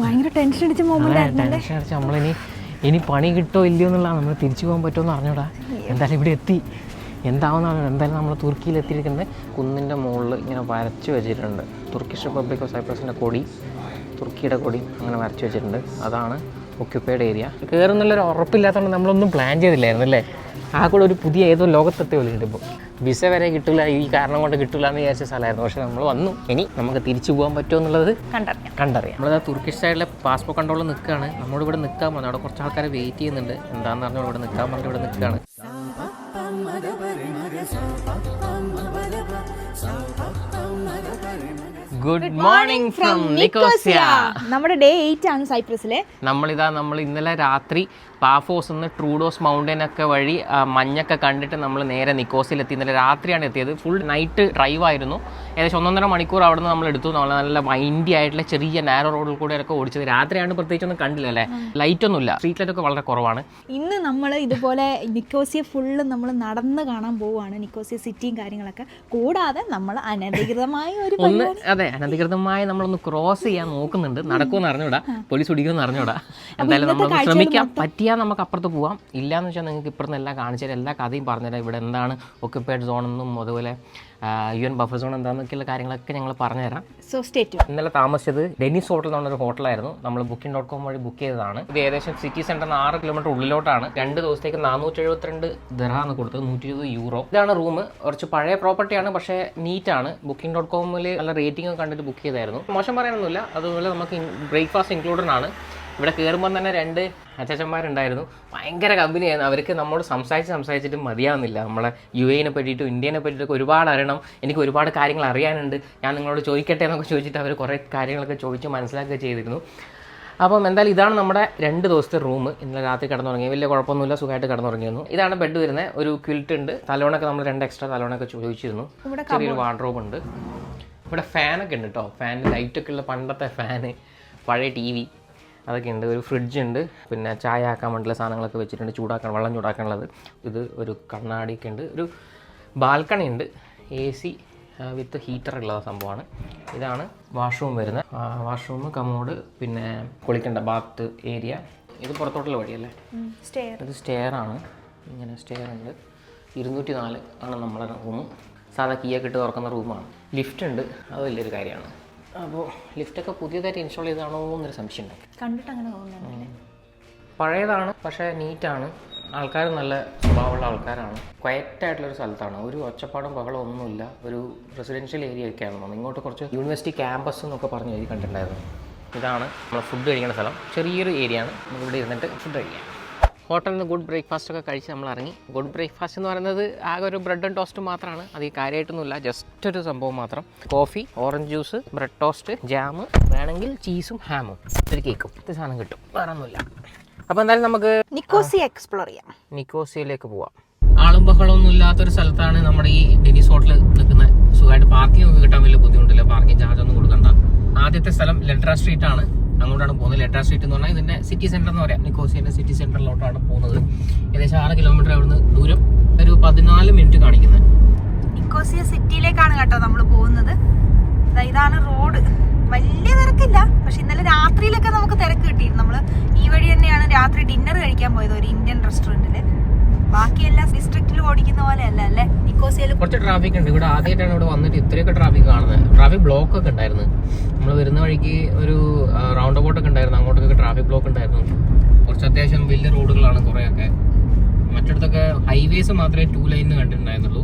ഭയങ്കര ടെൻഷൻ അടിച്ച നമ്മളിനി പണി കിട്ടോ ഇല്ലയോ എന്നുള്ളതാണ്. നമ്മൾ തിരിച്ചു പോകാൻ പറ്റുമോ എന്ന് അറിഞ്ഞൂടാ. എന്തായാലും ഇവിടെ എത്തി. എന്താവുന്നതാണ് എന്തായാലും നമ്മൾ തുർക്കിയിൽ എത്തിയിരിക്കുന്നത്. കുന്നിൻ്റെ മുകളിൽ ഇങ്ങനെ വരച്ച് വെച്ചിട്ടുണ്ട് തുർക്കിഷ് റിപ്പബ്ലിക് ഓഫ് സൈപ്രസിൻ്റെ കൊടി, തുർക്കിയുടെ കൊടി അങ്ങനെ വരച്ച് വെച്ചിട്ടുണ്ട്. അതാണ് ഒക്യുപ്പൈഡ് ഏരിയ. കയറുന്നുള്ളൊരു ഉറപ്പില്ലാത്തതുകൊണ്ട് നമ്മളൊന്നും പ്ലാൻ ചെയ്തില്ലായിരുന്നു അല്ലേ. ആ കൂടെ ഒരു പുതിയ ഏതോ ലോകത്തെത്തിയ പോലെയുണ്ട്. ഇപ്പോൾ വിസ വരെ കിട്ടില്ല, ഈ കാരണം കൊണ്ട് കിട്ടില്ല എന്ന് വിചാരിച്ച സ്ഥലമായിരുന്നു. പക്ഷേ നമ്മൾ വന്നു. ഇനി നമുക്ക് തിരിച്ചു പോകാൻ പറ്റുമോ എന്നുള്ളത് കണ്ടറിയാം. നമ്മളത് തുർക്കിഷ് സൈഡിലെ പാസ്പോർട്ട് കൺട്രോളിൽ നിൽക്കുകയാണ്. നമ്മളോട് ഇവിടെ നിൽക്കാൻ പറഞ്ഞു. അവിടെ കുറച്ച് ആൾക്കാർ വെയിറ്റ് ചെയ്യുന്നുണ്ട്. എന്താണെന്ന് പറഞ്ഞാൽ ഇവിടെ നിൽക്കാൻ പറഞ്ഞിട്ട് ഇവിടെ നിൽക്കുകയാണ്. Good morning from Nicosia. നമ്മുടെ ഡേ 8 ആണ് സൈപ്രസിലെ. നമ്മൾ ഇന്നലെ രാത്രി പാഫോസ് നിന്ന് ട്രൂഡോസ് മൗണ്ടൻ ഒക്കെ വഴി മഞ്ഞൊക്കെ കണ്ടിട്ട് നമ്മൾ നേരെ നിക്കോസിലെത്തി. ഇന്നലെ രാത്രിയാണ് എത്തിയത്. ഫുൾ നൈറ്റ് ഡ്രൈവ് ആയിരുന്നു. ഏകദേശം 1.5 മണിക്കൂർ അവിടെ നിന്ന് നമ്മൾ എടുത്തു. നമ്മൾ നല്ല വൈൻഡി ആയിട്ടുള്ള ചെറിയ നാരോ റോഡിൽ കൂടെ ഒക്കെ ഓടിച്ചത്. രാത്രിയാണ് പ്രത്യേകിച്ചൊന്നും കണ്ടില്ല അല്ലേ. ലൈറ്റ് ഒന്നുമില്ല, സ്ട്രീറ്റ് ലൈറ്റ് ഒക്കെ വളരെ കുറവാണ്. ഇന്ന് നമ്മൾ ഇതുപോലെ നിക്കോസിയ ഫുള്ള് നമ്മൾ നടന്ന് കാണാൻ പോവുകയാണ്. നിക്കോസിയ സിറ്റിയും കാര്യങ്ങളൊക്കെ കൂടാതെ നമ്മൾ അനധികൃതമായ ഒരു അനധികൃതമായി നമ്മളൊന്ന് ക്രോസ് ചെയ്യാൻ നോക്കുന്നുണ്ട്. നടക്കുമെന്ന് അറിഞ്ഞൂടാ, പോലീസ് പിടിക്കുമെന്ന് അറിഞ്ഞൂടാ. എന്തായാലും നമ്മൾ ശ്രമിക്കാം. പറ്റിയാൽ നമുക്ക് അപ്പുറത്ത് പോവാം. ഇല്ലയെന്ന് വെച്ചാൽ നിങ്ങൾക്ക് ഇപ്പുറത്ത് എല്ലാം കാണിച്ചു തരാം, എല്ലാ കഥയും പറഞ്ഞുതരാം. ഇവിടെ എന്താണ് ഒക്യുപ്പൈഡ് സോൺ എന്നും അതുപോലെ UN ബഫർ സോൺ എന്താണെന്നൊക്കെയുള്ള കാര്യങ്ങളൊക്കെ ഞങ്ങൾ പറഞ്ഞുതരാം. So stay tune. ഇന്നലെ താമസിച്ചത് ഡെനിസ് ഹോട്ടൽ എന്ന് പറഞ്ഞൊരു ഹോട്ടലായിരുന്നു. നമ്മൾ Booking.com വഴി ബുക്ക് ചെയ്തതാണ്. ഇത് ഏകദേശം സിറ്റി സെന്ററിന് 6 കിലോമീറ്റർ ഉള്ളിലോട്ടാണ്. 2 ദിവസത്തേക്ക് 472 ദിർഹാമാണ് കൊടുത്തത്, 120 യൂറോ. ഇതാണ് റൂം. കുറച്ച് പഴയ പ്രോപ്പർട്ടിയാണ്, പക്ഷേ നീറ്റാണ്. Booking.comൽ നല്ല റേറ്റിംഗ് ഒക്കെ കണ്ടിട്ട് ബുക്ക് ചെയ്തായിരുന്നു. മോശം പറയാനൊന്നുമില്ല. അതുപോലെ നമുക്ക് ബ്രേക്ക്ഫാസ്റ്റ് ഇൻക്ലൂഡഡ് ആണ്. ഇവിടെ കയറുമ്പോൾ തന്നെ 2 അച്ചാച്ചന്മാരുണ്ടായിരുന്നു. ഭയങ്കര കമ്പനിയായിരുന്നു. അവർക്ക് നമ്മോട് സംസാരിച്ചിട്ട് മതിയാവുന്നില്ല. നമ്മളെ UAE പറ്റിയിട്ടും ഇന്ത്യനെ പറ്റിയിട്ടൊക്കെ ഒരുപാട് അറിയണം, എനിക്ക് ഒരുപാട് കാര്യങ്ങൾ അറിയാനുണ്ട്, ഞാൻ നിങ്ങളോട് ചോദിക്കട്ടെ എന്നൊക്കെ ചോദിച്ചിട്ട് അവർ കുറേ കാര്യങ്ങളൊക്കെ ചോദിച്ച് മനസ്സിലാക്കുക ചെയ്തിരുന്നു. അപ്പം എന്തായാലും ഇതാണ് നമ്മുടെ 2 ദിവസത്തെ റൂം. ഇന്നലെ രാത്രി കിടന്നുറങ്ങി, വലിയ കുഴപ്പമൊന്നുമില്ല, സുഖമായിട്ട് കിടന്നുറങ്ങിയിരുന്നു. ഇതാണ് ബെഡ് വരുന്നത്. ഒരു ക്വിൽറ്റ് ഉണ്ട്. തലോണൊക്കെ നമ്മൾ 2 എക്സ്ട്രാ തലോണൊക്കെ ചോദിച്ചിരുന്നു. ചെറിയൊരു വാർഡ്രോബ് ഉണ്ട്. ഇവിടെ ഫാനൊക്കെ ഉണ്ട് കേട്ടോ. ഫാൻ ലൈറ്റൊക്കെ ഉള്ള പണ്ടത്തെ ഫാന്, പഴയ TV അതൊക്കെ ഉണ്ട്. ഒരു ഫ്രിഡ്ജ് ഉണ്ട്. പിന്നെ ചായ ആക്കാൻ വേണ്ടിയുള്ള സാധനങ്ങളൊക്കെ വെച്ചിട്ടുണ്ട്, വെള്ളം ചൂടാക്കാനുള്ളത്. ഇത് ഒരു കണ്ണാടിയൊക്കെ ഉണ്ട്. ഒരു ബാൽക്കണി ഉണ്ട്, AC വിത്ത് ഹീറ്റർ ഉള്ള സംഭവമാണ്. ഇതാണ് വാഷ്റൂം വരുന്നത്. വാഷ്റൂം, കമോഡ്, പിന്നെ കുളിക്കേണ്ട ബാത്ത് ഏരിയ. ഇത് പുറത്തോട്ടുള്ള വഴിയല്ലേ. ഇത് സ്റ്റെയർ ആണ്. ഇങ്ങനെ സ്റ്റെയർ ഉണ്ട്. 204 ആണ് നമ്മളെ റൂം. സാധാ കീയൊക്കെ ഇട്ട് തുറക്കുന്ന റൂമാണ്. ലിഫ്റ്റ് ഉണ്ട്, അത് വലിയൊരു കാര്യമാണ്. അപ്പോൾ ലിഫ്റ്റൊക്കെ പുതിയതായിട്ട് ഇൻസ്റ്റാൾ ചെയ്താണോ എന്നൊരു സംശയം ഉണ്ട്. കണ്ടിട്ട് അങ്ങനെ തോന്നുന്നു. പഴയതാണ്, പക്ഷേ നീറ്റാണ്. ആൾക്കാർ നല്ല സ്വഭാവമുള്ള ആൾക്കാരാണ്. ക്വയറ്റായിട്ടുള്ളൊരു സ്ഥലത്താണ്. ഒരു ഒച്ചപ്പാടും ബഹളം ഒന്നുമില്ല. ഒരു റെസിഡൻഷ്യൽ ഏരിയ ഒക്കെയാണ് തോന്നുന്നത്. ഇങ്ങോട്ട് കുറച്ച് യൂണിവേഴ്സിറ്റി ക്യാമ്പസ് എന്നൊക്കെ പറഞ്ഞ് എഴുതി കണ്ടിട്ടുണ്ടായിരുന്നു. ഇതാണ് നമ്മൾ ഫുഡ് കഴിക്കുന്ന സ്ഥലം. ചെറിയൊരു ഏരിയ ആണ്. ഇവിടെ ഇരുന്നിട്ട് ഫുഡ് കഴിക്കാം. ഹോട്ടലിൽ നിന്ന് ഗുഡ് ബ്രേക്ക്ഫാസ്റ്റ് ഒക്കെ കഴിച്ച് നമ്മൾ ഇറങ്ങി. ഗുഡ് ബ്രേക്ക്ഫാസ്റ്റ് എന്ന് പറയുന്നത് ആകെ ഒരു ബ്രെഡ് ആൻഡ് ടോസ്റ്റ് മാത്രമാണ്. അത് ഈ കാര്യമായിട്ടൊന്നുമില്ല, ജസ്റ്റ് ഒരു സംഭവം മാത്രം. Coffee, orange juice, bread toast, jam, വേണമെങ്കിൽ ചീസും ഹാമും, ഒരു കേക്കും, ഇത് സാധനം കിട്ടും. വേറെ ഒന്നുമില്ല. അപ്പോൾ എന്തായാലും നമുക്ക് നിക്കോസിയ എക്സ്പ്ലോർ ചെയ്യാം. നിക്കോസിയയിലേക്ക് പോവാം. ആളും ബഹളമൊന്നും ഇല്ലാത്തൊരു സ്ഥലത്താണ് നമ്മുടെ ഈ ഡെനിസ് ഹോട്ടൽ നിൽക്കുന്നത്. സുഖമായിട്ട് പാർക്കിംഗ് ഒക്കെ കിട്ടാൻ വലിയ ബുദ്ധിമുട്ടില്ല. പാർക്കിംഗ് ചാർജ് ഒന്നും കൊടുക്കണ്ട. ആദ്യത്തെ സ്ഥലം ലെട്ര സ്ട്രീറ്റ് ആണ്. അങ്ങോട്ടാണ് പോകുന്നത്. ലെട്ര സ്ട്രീറ്റ് എന്ന് പറഞ്ഞാൽ ഇതിന്റെ സിറ്റി സെന്റർ എന്ന് പറയാം. നിക്കോസിയന്റെ സിറ്റി സെന്ററിലോട്ടാണ് പോകുന്നത്. ഏകദേശം 6 കിലോമീറ്റർ അവിടുന്ന് ദൂരം. ഒരു 14 മിനിറ്റ് കാണിക്കുന്നത്. നിക്കോസിയ സിറ്റിയിലേക്കാണ് കേട്ടോ നമ്മൾ പോകുന്നത്. ഇതാണ് റോഡ്. വലിയ തിരക്കില്ല, പക്ഷെ ഇന്നലെ രാത്രിയിലൊക്കെ നമുക്ക് തിരക്ക് കിട്ടിയിരുന്നു. നമ്മൾ ഈ വഴി തന്നെയാണ് രാത്രി ഡിന്നർ കഴിക്കാൻ പോയത്, ഒരു ഇന്ത്യൻ റെസ്റ്റോറന്റില്. ബാക്കിയെല്ലാം ഡിസ്ട്രിക്റ്റിൽ ഓടിക്കുന്ന പോലെ അല്ല അല്ലേ നിക്കോസിയയിൽ. കുറച്ച് ട്രാഫിക് ഉണ്ട് ഇവിടെ. ആദ്യമായിട്ടാണ് ഇവിടെ വന്നിട്ട് ഇത്രയൊക്കെ ട്രാഫിക് കാണുന്നത്. ട്രാഫിക് ബ്ലോക്ക് ഒക്കെ ഉണ്ടായിരുന്നു. നമ്മൾ വരുന്ന വഴിക്ക് ഒരു റൗണ്ട് അബൌട്ട് ഒക്കെ ഉണ്ടായിരുന്നു. അങ്ങോട്ടൊക്കെ ട്രാഫിക് ബ്ലോക്ക് ഉണ്ടായിരുന്നു. കുറച്ച് അത്യാവശ്യം വലിയ റോഡുകളാണ് കുറേയൊക്കെ. മറ്റിടത്തൊക്കെ ഹൈവേസ് മാത്രമേ 2 ലൈൻ കണ്ടിട്ടുണ്ടായിരുന്നുള്ളൂ.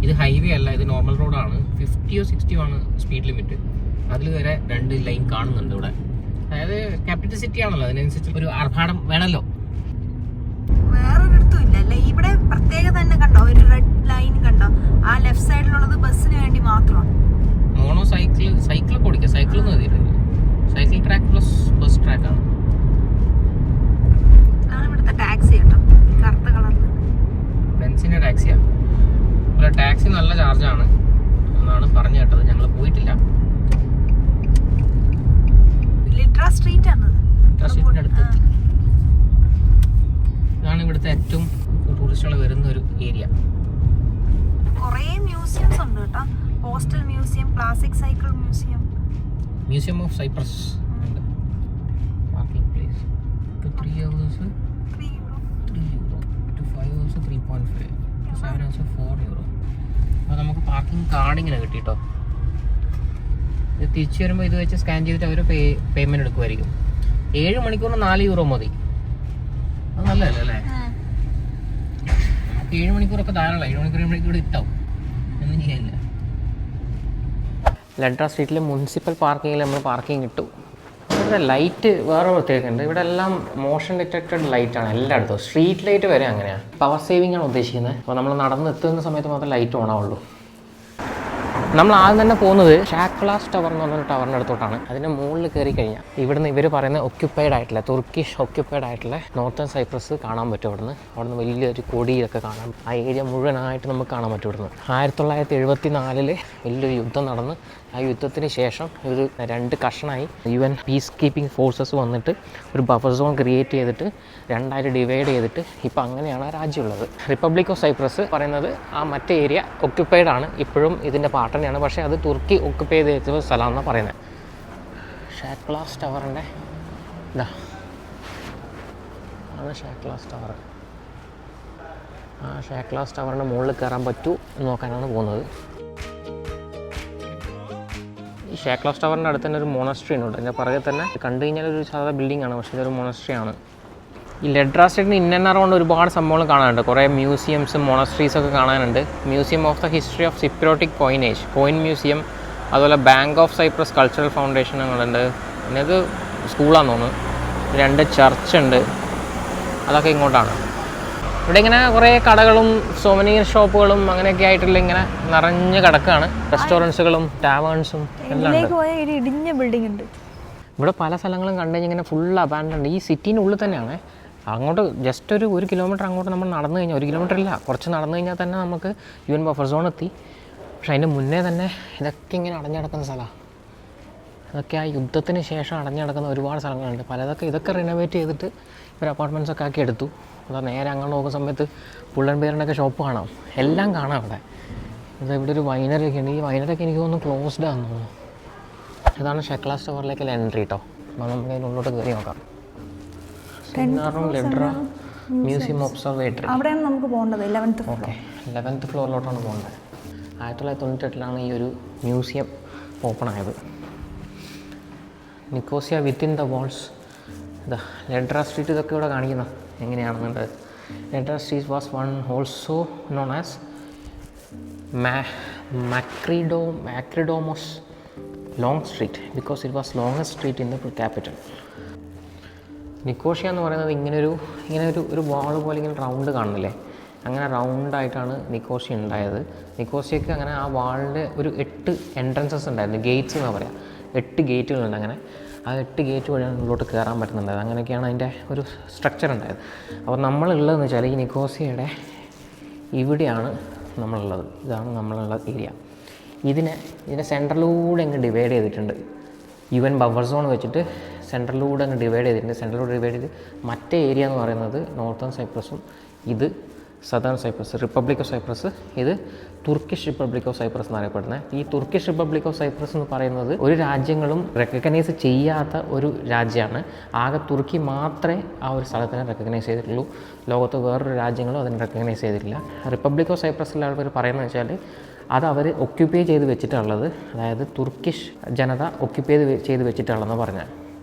ഇത് ഹൈവേ അല്ല, ഇത് നോർമൽ റോഡാണ്. 50 or 60 ആണ് സ്പീഡ് ലിമിറ്റ്. അതിൽ വരെ 2 ലൈൻ കാണുന്നുണ്ട് ഇവിടെ. അതായത് ക്യാപിറ്റൽ സിറ്റി ആണല്ലോ, അതിനനുസരിച്ച് ഒരു ആർഭാടം വേണമല്ലോ. വേറൊരിടത്തും ഇല്ല അല്ലേ. ഇവിടെ പ്രത്യേകത തന്നെ കണ്ടോ, ഒരു റെഡ് ലൈൻ കണ്ടോ. ആ ലെഫ്റ്റ് സൈഡിലുള്ളത് ബസ്സിന് വേണ്ടി മാത്രമാണ്. മോണോ സൈക്കിളൊക്കെ ഓടിക്കാം. സൈക്കിളൊന്നും എഴുതിയിട്ടുണ്ട്. സൈക്കിൾ ട്രാക്ക് പ്ലസ് ബസ് ട്രാക്കാണ്. അതാണ് ഇവിടുത്തെ ടാക്സി കേട്ടോ, കറുത്ത കളറിൽ. ബെൻസിന്റെ ടാക്സിയാണ്. ടാക്സി നല്ല ചാർജാണ് എന്നാണ് പറഞ്ഞു കേട്ടത്. ഞങ്ങൾ പോയിട്ടില്ല. ലിട്ര സ്ട്രീറ്റ് ആണ്. ഇതാണ് ഇവിടുത്തെ ഏറ്റവും ടൂറിസ്റ്റുകൾ വരുന്ന ഒരു ഏരിയ. കുറേ മ്യൂസിയംസ് ഉണ്ട് കേട്ടോ. Postal museum, classic cycle museum, museum of Cyprus ഉണ്ട്. കാർഡ് ഇങ്ങനെ കിട്ടി കേട്ടോ. ഇത് തിരിച്ചു വരുമ്പോൾ ഇത് വെച്ച് സ്കാൻ ചെയ്തിട്ട് അവർ പേയ്മെന്റ് എടുക്കുമായിരിക്കും. 7 മണിക്കൂറിന് 4 യൂറോ മതി. അത് നല്ലതല്ലേ അല്ലേ? 7 മണിക്കൂറൊക്കെ ധാരാളം. 7 മണിക്കൂർ ഇവിടെ ഇട്ടാവും, ഒന്നും ചെയ്യാനില്ല. ലഡ്ര സ്ട്രീറ്റിലെ മുനിസിപ്പൽ പാർക്കിങ്ങിൽ നമ്മൾ പാർക്കിംഗ് ഇട്ടു. ഇവിടെ ലൈറ്റ് വേറെ പ്രത്യേകതയുണ്ട്. ഇവിടെ എല്ലാം മോഷൻ ഡിറ്റക്റ്റഡ് ലൈറ്റാണ് എല്ലായിടത്തും. സ്ട്രീറ്റ് ലൈറ്റ് വരെ അങ്ങനെയാണ്. പവർ സേവിംഗ് ആണ് ഉദ്ദേശിക്കുന്നത്. അപ്പോൾ നമ്മൾ നടന്ന് എത്തുന്ന സമയത്ത് മാത്രം ലൈറ്റ് ഓൺ ആവുള്ളൂ. നമ്മൾ ആദ്യം തന്നെ പോകുന്നത് ഷാക്ലാസ് ടവർ എന്ന് പറഞ്ഞൊരു ടവറിൻ്റെ അടുത്തോട്ടാണ്. അതിൻ്റെ മുകളിൽ കയറി കഴിഞ്ഞാൽ ഇവിടുന്ന് ഇവർ പറയുന്ന ഒക്യുപ്പൈഡ് ആയിട്ടുള്ള, തുർക്കിഷ് ഒക്യുപ്പൈഡ് ആയിട്ടുള്ള നോർത്തേൺ സൈപ്രസ് കാണാൻ പറ്റും. അവിടുന്ന് വലിയൊരു കൊടിയൊക്കെ കാണാം. ആ ഏരിയ മുഴുവനായിട്ട് നമുക്ക് കാണാൻ പറ്റും. ഇവിടുന്ന് 1974 വലിയൊരു യുദ്ധം നടന്ന് ആ യുദ്ധത്തിന് ശേഷം ഒരു 2 കഷണമായി UN പീസ് കീപ്പിംഗ് ഫോഴ്സസ് വന്നിട്ട് ഒരു ബഫർ സോൺ ക്രിയേറ്റ് ചെയ്തിട്ട് 2ആയിട്ട് ഡിവൈഡ് ചെയ്തിട്ട് ഇപ്പം അങ്ങനെയാണ് ആ രാജ്യമുള്ളത്. റിപ്പബ്ലിക് ഓഫ് സൈപ്രസ് പറയുന്നത് ആ മറ്റേ ഏരിയ ഒക്യുപ്പൈഡ് ആണ്, ഇപ്പോഴും ഇതിൻ്റെ പാർട്ട് തന്നെയാണ്. പക്ഷേ അത് തുർക്കി ഒക്യുപ്പൈ ചെയ്ത സ്ഥലമാണെന്നാണ് പറയുന്നത്. ഷാക്ലാസ് ടവറിൻ്റെ ഇതാ ആണ് ഷാക്ലാസ് ടവർ. ആ ഷാക്ലാസ് ടവറിൻ്റെ മുകളിൽ കയറാൻ പറ്റൂ എന്ന് നോക്കാനാണ് പോകുന്നത്. ഈ ഷാക്ലാസ് ടവറിൻ്റെ അടുത്ത് തന്നെ ഒരു മോണസ്ട്രി ഉണ്ട്. അതിൻ്റെ പുറകെ തന്നെ കണ്ടു കഴിഞ്ഞാൽ ഒരു സാധാ ബിൽഡിംഗ് ആണ്, പക്ഷേ ഇതൊരു മോണസ്ട്രി ആണ്. ഈ ലഡ്ര സ്ട്രീറ്റിന് ഇൻ ആൻഡ് അറൗണ്ട് ഒരുപാട് സംഭവങ്ങൾ കാണാനുണ്ട്. കുറേ മ്യൂസിയംസും മോണസ്ട്രീസൊക്കെ കാണാനുണ്ട്. Museum of the history of Cypriot coinage, coin museum, അതുപോലെ ബാങ്ക് ഓഫ് സൈപ്രസ് കൾച്ചറൽ ഫൗണ്ടേഷനുകളുണ്ട്. പിന്നെ ഇത് സ്കൂളാണെന്ന് തോന്നുന്നു. 2 ചർച്ച് ഉണ്ട്. അതൊക്കെ ഇങ്ങോട്ടാണ്. ഇവിടെ ഇങ്ങനെ കുറേ കടകളും സോവനീർ ഷോപ്പുകളും അങ്ങനെയൊക്കെ ആയിട്ടുള്ള ഇങ്ങനെ നിറഞ്ഞ് കിടക്കുകയാണ്. റെസ്റ്റോറൻറ്റ്സുകളും ടാവേൺസും എല്ലാം ഇടിഞ്ഞ ബിൽഡിംഗ് ഉണ്ട്. ഇവിടെ പല സ്ഥലങ്ങളും കണ്ടു കഴിഞ്ഞാൽ ഇങ്ങനെ ഫുൾ അബാൻഡൻഡ്. ഈ സിറ്റീൻ്റെ ഉള്ളിൽ തന്നെയാണ്. അങ്ങോട്ട് ജസ്റ്റ് ഒരു 1 കിലോമീറ്റർ അങ്ങോട്ട് നമ്മൾ നടന്നു കഴിഞ്ഞാൽ, 1 കിലോമീറ്റർ ഇല്ല, കുറച്ച് നടന്നു കഴിഞ്ഞാൽ തന്നെ നമുക്ക് UN ബഫർ സോൺ എത്തി. പക്ഷേ അതിൻ്റെ മുന്നേ തന്നെ ഇതൊക്കെ ഇങ്ങനെ അടഞ്ഞടക്കുന്ന സ്ഥലമാണ്. അതൊക്കെ ആ യുദ്ധത്തിന് ശേഷം അടഞ്ഞടക്കുന്ന ഒരുപാട് സ്ഥലങ്ങളുണ്ട്. ഇതൊക്കെ റിനോവേറ്റ് ചെയ്തിട്ട് ഇവർ അപ്പാർട്ട്മെൻറ്റ്സൊക്കെ ആക്കി എടുത്തു. അതാ നേരെ അങ്ങോട്ട് നോക്കുന്ന സമയത്ത് പുള്ളൻപേരിൻ്റെയൊക്കെ ഷോപ്പ് കാണാം, എല്ലാം കാണാം ഇവിടെ. ഇവിടെ ഒരു വൈനറിയൊക്കെ ഉണ്ട്. ഈ വൈനറൊക്കെ എനിക്ക് തോന്നുന്നു ക്ലോസ്ഡ് ആണെന്ന് തോന്നുന്നു. ഇതാണ് ഷാക്ലാസ് ടവറിലേക്കുള്ള എൻട്രി കേട്ടോ. അപ്പോൾ നമുക്ക് അതിൻ്റെ ഉള്ളോട്ട് കയറി നോക്കാം. ലഡ്ര മ്യൂസിയം ഒബ്സർവേറ്ററി, അവിടെയാണ് നമുക്ക് പോകേണ്ടത്. 11th floor. ഓക്കെ, 11th ഫ്ലോറിലോട്ടാണ് പോകേണ്ടത്. 1998 ഈ ഒരു മ്യൂസിയം ഓപ്പൺ ആയത്. Nicosia within the walls. ഇതാ ലഡ്ര സ്ട്രീറ്റ് ഇതൊക്കെ ഇവിടെ കാണിക്കുന്ന എങ്ങനെയാണെന്നുണ്ട്. Ledra Street was one also known as Makridomos Long Street because it was longest street in the capital. Nicosia എന്ന് പറയുന്നത് ഇങ്ങനെ ഒരു വാൾ പോലെ ഇങ്ങനെ റൗണ്ട് കാണുന്നില്ലേ, അങ്ങനെ റൗണ്ടായിട്ടാണ് നിക്കോഷ്യ ഉണ്ടായത്. നിക്കോഷ്യക്ക് അങ്ങനെ ആ വാളിൻ്റെ ഒരു 8 എൻട്രൻസസ് ഉണ്ടായിരുന്നു, ഗേറ്റ്സ് എന്നാണ് പറയുക. 8 ഗേറ്റുകളുണ്ട്. അങ്ങനെ ആ 8 ഗേറ്റ് വഴിയാണ് ഉള്ളിലോട്ട് കയറാൻ പറ്റുന്നുണ്ടായത്. അങ്ങനെയൊക്കെയാണ് അതിൻ്റെ ഒരു സ്ട്രക്ചർ ഉണ്ടായത്. അപ്പോൾ നമ്മളുള്ളതെന്ന് വെച്ചാൽ ഈ നിക്കോസിയയുടെ ഇവിടെയാണ് നമ്മളുള്ളത്. ഇതാണ് നമ്മളുള്ള ഏരിയ. ഇതിൻ്റെ സെൻട്രലിലൂടെ അങ്ങ് ഡിവൈഡ് ചെയ്തിട്ടുണ്ട്. UN ബഫർ സോൺ വെച്ചിട്ട് സെൻട്രലിലൂടെ അങ്ങ് ഡിവൈഡ് ചെയ്തിട്ടുണ്ട്. സെൻട്രലിലൂടെ ഡിവൈഡ് ചെയ്ത് മറ്റേ ഏരിയ എന്ന് പറയുന്നത് നോർത്തേൺ സൈപ്രസും ഇത് southern Cyprus, republic of Cyprus, ഇത് തുർക്കിഷ് റിപ്പബ്ലിക് ഓഫ് സൈപ്രസ് എന്നറിയപ്പെടുന്നത്. ഈ തുർക്കിഷ് റിപ്പബ്ലിക് ഓഫ് സൈപ്രസ് എന്ന് പറയുന്നത് ഒരു രാജ്യങ്ങളും റെക്കഗ്നൈസ് ചെയ്യാത്ത ഒരു രാജ്യമാണ്. ആകെ തുർക്കി മാത്രമേ ആ ഒരു സ്ഥലത്തിനെ റെക്കഗ്നൈസ് ചെയ്തിട്ടുള്ളൂ. ലോകത്ത് വേറൊരു രാജ്യങ്ങളും അതിനെ റെക്കഗ്നൈസ് ചെയ്തിട്ടില്ല. റിപ്പബ്ലിക് ഓഫ് സൈപ്രസിലെ ആൾക്കാർ പറയുന്നത് വെച്ചാൽ അത് അവർ ഒക്യുപ്പൈ ചെയ്ത് വെച്ചിട്ടുള്ളത്, അതായത് തുർക്കിഷ് ജനത ഒക്യുപ്പൈ ചെയ്ത് വെച്ചിട്ടുള്ളതെന്ന് പറഞ്ഞാൽ.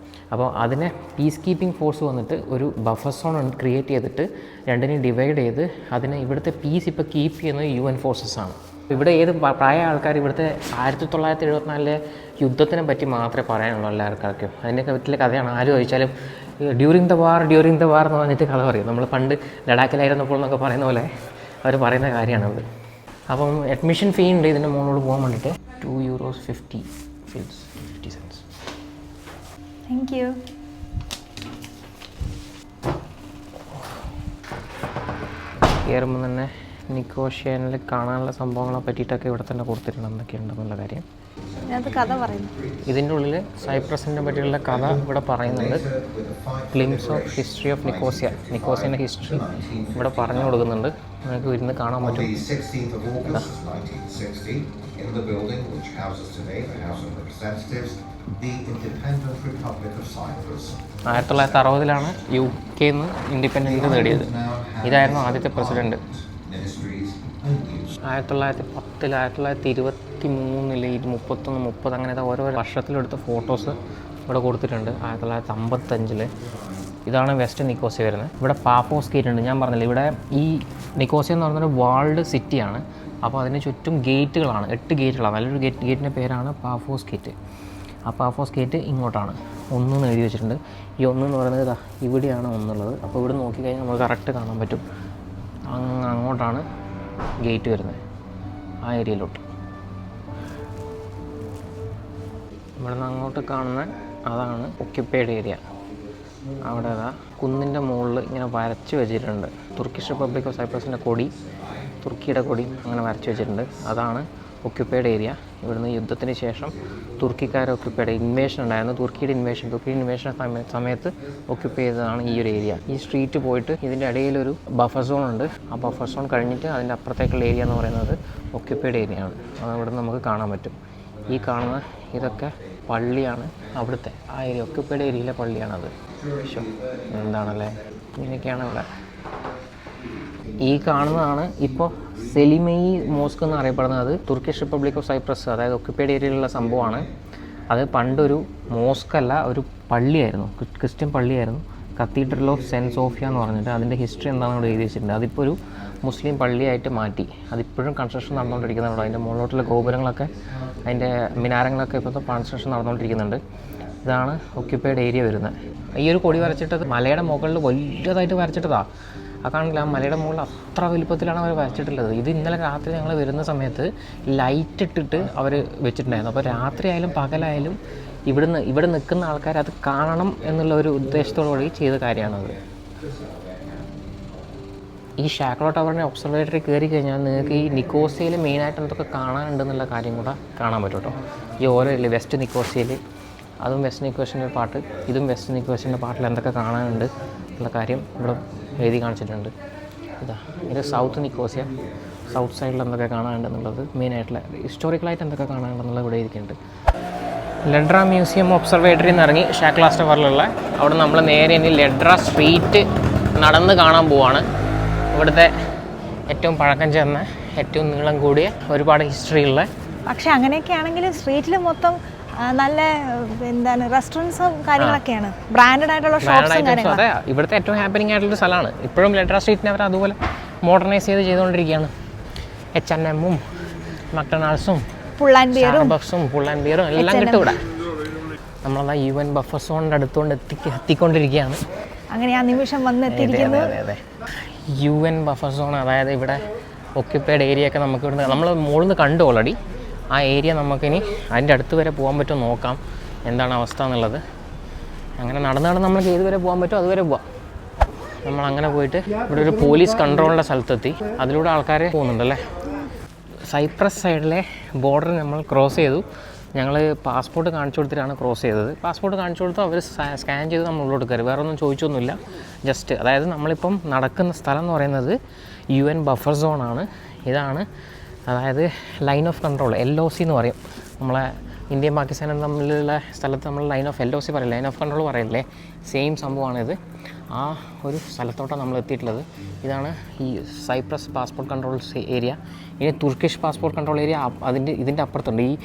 അപ്പോൾ അതിനെ പീസ് കീപ്പിംഗ് ഫോഴ്സ് വന്നിട്ട് ഒരു ബഫർ സോൺ ക്രിയേറ്റ് ചെയ്തിട്ട് രണ്ടിനെയും ഡിവൈഡ് ചെയ്ത് അതിനെ ഇവിടുത്തെ പീസ് ഇപ്പോൾ കീപ്പ് ചെയ്യുന്നത് UN ഫോഴ്സസാണ്. ഇവിടെ ഏത് പ്രായ ആൾക്കാർ ഇവിടുത്തെ 1974 യുദ്ധത്തിനെ പറ്റി മാത്രമേ പറയാനുള്ളൂ എല്ലാ ആൾക്കാർക്കും. അതിൻ്റെയൊക്കെ വീട്ടിലെ കഥയാണ്. ആരും ചോദിച്ചാലും ഡ്യൂറിങ് ദ വാർ എന്ന് പറഞ്ഞിട്ട് കഥ പറയും. നമ്മൾ പണ്ട് ലഡാക്കിലായിരുന്നപ്പോൾ എന്നൊക്കെ പറയുന്ന പോലെ അവർ പറയുന്ന കാര്യമാണത്. അപ്പം അഡ്മിഷൻ ഫീ ഉണ്ട് ഇതിൻ്റെ മുകളിലോട്ട് പോകാൻ വേണ്ടിയിട്ട്. €2.50. Thank you. കയറുമ്പോൾ തന്നെ നിക്കോഷ്യനിൽ കാണാനുള്ള സംഭവങ്ങളെ പറ്റിയിട്ടൊക്കെ ഇവിടെ തന്നെ കൊടുത്തിട്ടുണ്ട് എന്തൊക്കെയുണ്ടെന്നുള്ള കാര്യം. കഥ പറയുന്നു. ഇതിൻ്റെ ഉള്ളിൽ സൈപ്രസിനെ പറ്റിയുള്ള കഥ ഇവിടെ പറയുന്നുണ്ട്. ഗ്ലിംസ് ഓഫ് ഹിസ്റ്ററി ഓഫ് നിക്കോസിയൻ്റെ ഹിസ്റ്ററി ഇവിടെ പറഞ്ഞു കൊടുക്കുന്നുണ്ട്. നമുക്ക് ഇരുന്ന് കാണാൻ പറ്റും. 1960 UK ഇൻഡിപെൻഡൻസ് നേടിയത്. ഇതായിരുന്നു ആദ്യത്തെ പ്രസിഡന്റ്. 1910, 1923, 31, 30 അങ്ങനത്തെ ഓരോ വർഷത്തിലെടുത്ത ഫോട്ടോസ് ഇവിടെ കൊടുത്തിട്ടുണ്ട്. 1955. ഇതാണ് വെസ്റ്റ് നിക്കോസിയ വരുന്നത്. ഇവിടെ പാഫോസ് ഗേറ്റ് ഉണ്ട്. ഞാൻ പറഞ്ഞില്ല, ഇവിടെ ഈ നിക്കോസിയ എന്ന് പറഞ്ഞൊരു വാൾഡ് സിറ്റിയാണ്. അപ്പോൾ അതിന് ചുറ്റും ഗേറ്റുകളാണ്, 8 ഗേറ്റുകളാണ്. നല്ലൊരു ഗേറ്റിൻ്റെ പേരാണ് പാഫോസ് ഗേറ്റ്. ആ പാഫോസ് ഗേറ്റ് ഇങ്ങോട്ടാണ്. 1 എന്ന് എഴുതി വെച്ചിട്ടുണ്ട്. ഈ 1 എന്ന് പറയുന്നത് ഇതാ ഇവിടെയാണ് 1 ഉള്ളത്. അപ്പോൾ ഇവിടെ നോക്കിക്കഴിഞ്ഞാൽ നമുക്ക് കറക്റ്റ് കാണാൻ പറ്റും. അങ്ങോട്ടാണ് ഗേറ്റ് വരുന്നത്, ആ ഏരിയയിലോട്ട്. ഇവിടെ നിന്ന് അങ്ങോട്ട് കാണുന്ന അതാണ് ഒക്യുപ്പൈഡ് ഏരിയ. അവിടെ അതാ കുന്നിൻ്റെ മുകളിൽ ഇങ്ങനെ വരച്ച് വെച്ചിട്ടുണ്ട്. തുർക്കിഷ് റിപ്പബ്ലിക് ഓഫ് സൈപ്രസിൻ്റെ കൊടി, തുർക്കിയുടെ കൊടി അങ്ങനെ വരച്ച് വെച്ചിട്ടുണ്ട്. അതാണ് ഒക്യുപ്പൈഡ് ഏരിയ. ഇവിടുന്ന് യുദ്ധത്തിന് ശേഷം തുർക്കിക്കാരെ ഒക്യുപ്പൈഡ് ഇൻവേഷൻ ഉണ്ടായിരുന്നു. തുർക്കിയുടെ ഇൻവേഷൻ സമയത്ത് ഒക്യുപ്പൈ ചെയ്തതാണ് ഈ ഒരു ഏരിയ. ഈ സ്ട്രീറ്റ് പോയിട്ട് ഇതിൻ്റെ ഇടയിലൊരു ബഫർ സോൺ ഉണ്ട്. ആ ബഫർ സോൺ കഴിഞ്ഞിട്ട് അതിൻ്റെ അപ്പുറത്തേക്കുള്ള ഏരിയ എന്ന് പറയുന്നത് ഒക്യുപ്പൈഡ് ഏരിയ ആണ്. അത് ഇവിടെ നമുക്ക് കാണാൻ പറ്റും. ഈ കാണുന്ന ഇതൊക്കെ പള്ളിയാണ്. അവിടുത്തെ ആ ഏരിയ ഒക്യുപ്പൈഡ് ഏരിയയിലെ പള്ളിയാണത്. പക്ഷേ എന്താണല്ലേ, ഇങ്ങനെയൊക്കെയാണ് ഇവിടെ. ഈ കാണുന്നതാണ് ഇപ്പോൾ സെലിമയി മോസ്ക് എന്ന് അറിയപ്പെടുന്നത്. തുർക്കിഷ് റിപ്പബ്ലിക് ഓഫ് സൈപ്രസ്, അതായത് ഒക്യുപ്പൈഡ് ഏരിയയിലുള്ള സംഭവമാണ്. അത് പണ്ടൊരു മോസ്കല്ല, ഒരു പള്ളിയായിരുന്നു, ക്രിസ്ത്യൻ പള്ളിയായിരുന്നു. കത്തീഡ്രൽ ഓഫ് സെൻറ്റ് സോഫിയ എന്ന് പറഞ്ഞിട്ട് അതിൻ്റെ ഹിസ്റ്ററി എന്താണെന്ന് ഇവിടെ എഴുതി വെച്ചിട്ടുണ്ട്. അതിപ്പോൾ ഒരു മുസ്ലിം പള്ളിയായിട്ട് മാറ്റി. അതിപ്പോഴും കൺസ്ട്രക്ഷൻ നടന്നുകൊണ്ടിരിക്കുന്നുണ്ട്. അതിൻ്റെ മുകളിലോട്ടുള്ള ഗോപുരങ്ങളൊക്കെ, അതിൻ്റെ മിനാരങ്ങളൊക്കെ ഇപ്പോഴത്തെ കൺസ്ട്രക്ഷൻ നടന്നുകൊണ്ടിരിക്കുന്നുണ്ട്. ഇതാണ് ഒക്യുപ്പൈഡ് ഏരിയ വരുന്നത്. ഈ ഒരു കൊടി വരച്ചിട്ടത് മലയുടെ മുകളിൽ വലിയതായിട്ട് വരച്ചിട്ടതാണ്. ആ കാണില്ല, ആ മലയുടെ മുകളിൽ അത്ര വലുപ്പത്തിലാണ് അവർ വരച്ചിട്ടുള്ളത്. ഇത് ഇന്നലെ രാത്രി ഞങ്ങൾ വരുന്ന സമയത്ത് ലൈറ്റ് ഇട്ടിട്ട് അവർ വെച്ചിട്ടുണ്ടായിരുന്നു. അപ്പോൾ രാത്രി ആയാലും പകലായാലും ഇവിടെ നിൽക്കുന്ന ആൾക്കാർ അത് കാണണം എന്നുള്ള ഒരു ഉദ്ദേശത്തോടുകൂടി ചെയ്ത കാര്യമാണത്. ഈ ഷാക്ലോ ടവറിൻ്റെ ഒബ്സർവേറ്ററി കയറി കഴിഞ്ഞാൽ നിങ്ങൾക്ക് ഈ നിക്കോസിയയിൽ മെയിനായിട്ട് എന്തൊക്കെ കാണാനുണ്ടെന്നുള്ള കാര്യം കൂടെ കാണാൻ പറ്റും കേട്ടോ. ഈ ഓരോ വെസ്റ്റ് നിക്കോസിയയിൽ, അതും വെസ്റ്റ് നിക്കോസിയൻ്റെ പാട്ട്, ഇതും വെസ്റ്റ് നിക്കോസിയൻ്റെ പാട്ടിൽ എന്തൊക്കെ കാണാനുണ്ട് ഉള്ള കാര്യം ഇവിടെ എഴുതി കാണിച്ചിട്ടുണ്ട്. ഇത് സൗത്ത് നിക്കോസിയ, സൗത്ത് സൈഡിൽ എന്തൊക്കെ കാണാനുണ്ടെന്നുള്ളത്, മെയിനായിട്ടുള്ള ഹിസ്റ്റോറിക്കലായിട്ട് എന്തൊക്കെ കാണാനുണ്ടെന്നുള്ളത് ഇവിടെ എഴുതിയിട്ടുണ്ട്. ലെഡ്ര മ്യൂസിയം ഒബ്സർവേറ്ററി എന്ന് ഇറങ്ങി ഷാക്ലാസ് ടവറിലുള്ള അവിടെ നമ്മൾ നേരെ ഇനി ലെഡ്ര സ്ട്രീറ്റ് നടന്ന് കാണാൻ പോവാണ്. ഇവിടുത്തെ ഏറ്റവും പഴക്കം ചെന്ന, ഏറ്റവും നീളം കൂടിയ, ഒരുപാട് ഹിസ്റ്ററിയുള്ള. പക്ഷെ അങ്ങനെയൊക്കെ ആണെങ്കിലും സ്ട്രീറ്റിൽ മൊത്തം നല്ല എന്താണ് റെസ്റ്റോറൻറ്റ്സും കാര്യങ്ങളൊക്കെയാണ്, ബ്രാൻഡഡ് ആയിട്ടുള്ള ഷോപ്സും കാര്യങ്ങളും. അതെ, ഇവിടുത്തെ ഏറ്റവും ഹാപ്പനിങ് ആയിട്ടുള്ള സ്ഥലമാണ്. ഇപ്പോഴും ലെഡ്ര സ്ട്രീറ്റിനെ അവർ അതുപോലെ മോഡേണൈസ് ചെയ്തുകൊണ്ടിരിക്കുകയാണ്. H&M-ഉം മക്ഡൊണാൾഡ്സും സ്റ്റാർബക്സും പുള്ളാൻബിയറും എല്ലാം കിട്ടും ഇവിടെ. നമ്മളതാ UN ബഫർ സോണിൻ്റെ അടുത്തുകൊണ്ട് എത്തിക്കൊണ്ടിരിക്കുകയാണ്. അങ്ങനെ ആ നിമിഷം വന്നെത്തിയിരിക്കുന്നു. അതെ, UN ബഫർ സോൺ, അതായത് ഇവിടെ ഒക്യുപ്പൈഡ് ഏരിയ ഒക്കെ നമുക്ക് ഇവിടെ നമ്മൾ മുകളിൽ നിന്ന് കണ്ടു ഓൾറെഡി. ആ ഏരിയ നമുക്കിനി അതിൻ്റെ അടുത്ത് വരെ പോകാൻ പറ്റുമോ നോക്കാം, എന്താണ് അവസ്ഥ എന്നുള്ളത്. അങ്ങനെ നടന്ന് നമ്മൾക്ക് ഏതുവരെ പോകാൻ പറ്റുമോ അതുവരെ പോവാം. നമ്മളങ്ങനെ പോയിട്ട് ഇവിടെ ഒരു പോലീസ് കൺട്രോളിൻ്റെ സ്ഥലത്തെത്തി. അതിലൂടെ ആൾക്കാർ പോകുന്നുണ്ടല്ലേ. സൈപ്രസ് സൈഡിലെ ബോർഡർ നമ്മൾ ക്രോസ് ചെയ്തു. ഞങ്ങൾ പാസ്പോർട്ട് കാണിച്ചു കൊടുത്തിട്ടാണ് ക്രോസ് ചെയ്തത്. പാസ്പോർട്ട് കാണിച്ചു കൊടുത്ത് അവർ സ്കാൻ ചെയ്ത് നമ്മൾ ഉള്ളോട്ട് കയറി. വേറെ ഒന്നും ചോദിച്ചൊന്നുമില്ല. ജസ്റ്റ് അതായത് നമ്മളിപ്പം നടക്കുന്ന സ്ഥലം എന്ന് പറയുന്നത് UN ബഫർ സോണാണ്. ഇതാണ് അതായത് ലൈൻ ഓഫ് കൺട്രോൾ, LOC എന്ന് പറയും. നമ്മളെ ഇന്ത്യയും പാകിസ്ഥാനും തമ്മിലുള്ള സ്ഥലത്ത് നമ്മൾ ലൈൻ ഓഫ് LOC പറയില്ല, ലൈൻ ഓഫ് കൺട്രോൾ പറയില്ലേ, സെയിം സംഭവമാണിത്. ആ ഒരു സ്ഥലത്തോട്ടാണ് നമ്മൾ എത്തിയിട്ടുള്ളത്. ഇതാണ് ഈ സൈപ്രസ് പാസ്പോർട്ട് കൺട്രോൾ ഏരിയ. ഇനി തുർക്കിഷ് പാസ്പോർട്ട് കൺട്രോൾ ഏരിയ ഇതിൻ്റെ അപ്പുറത്തുണ്ട്. ഈ